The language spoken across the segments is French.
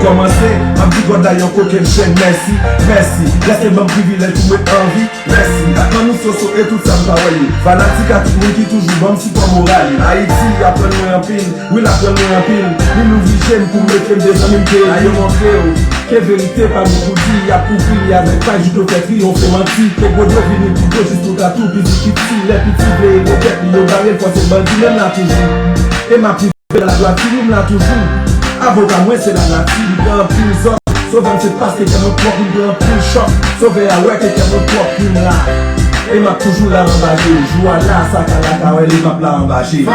commencé, m'a dit qu'on a yon coquin chaîne, merci, merci. Laissez-moi privilège pour mettre en vie, merci. Quand nous sommes et tout ça, m'pa voyer. Fanatique à tout le monde qui toujours bon, si pas moral. Haïti, apprends-nous un pile, oui, apprends-nous un pile. Nous nous vigèmes pour mettre des amis qui aillent montrer. Que vérité pas beaucoup dit, y'a coupé, y'a avec pas, je dois faire crier, on fait mentir. Que gros doit venir tout gros, juste tout à tout, puis dit petit, les petits blés, les têtes, les barrières, faut c'est bandit, même là toujours. Et ma privé, la gloire, qui nous là toujours. Avocat, moi c'est la nature, il prend plus hommes. Sauvant c'est parce que mon propre, il prend plus choc. Sauver à ouais, que mon propre, il là. Et m'a toujours la embâché, joue à la, ça, calaka, ouais, les m'a la embâché.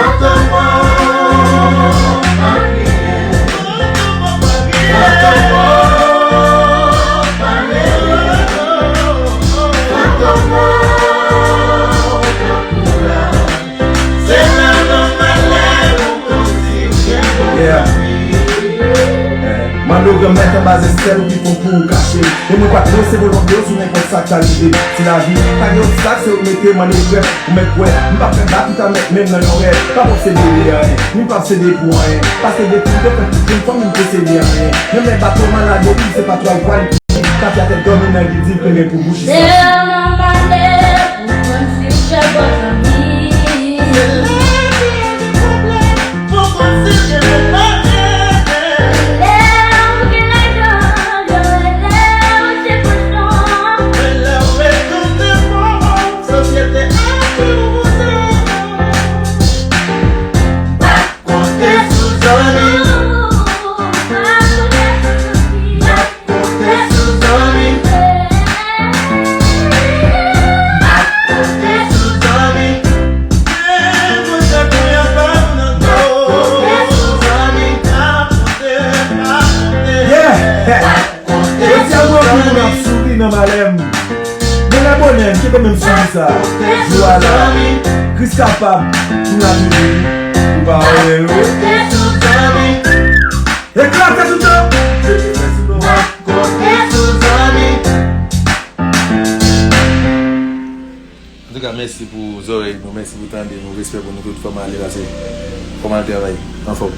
Mando remettre base stèle ou qui font pour cacher. Et moi pas trop c'est volonté sur n'importe ça qui arrive. C'est la vie, pas de obstacle, c'est où mettez mon épreuve. Ou mettre ouais, nous pas faire battre tout à mettre même dans l'oreille. Pas pour céder rien, ni pas céder pour rien. Parce que des trucs de fait une fois nous peut céder rien. Même les bateaux malades, c'est pas toi le poil. Quand tu as tête d'homme, il dit que les pour boucher. C'est mon palais pour construire chaque famille. Qui peut même suivre ça? Voilà, Chris capable, tout la vie, tout va aller. Éclate tout le temps! En tout cas, merci pour vos oreilles, merci pour votre temps, nous respect pour nous toute forme aller là, c'est comment le travail, en forme.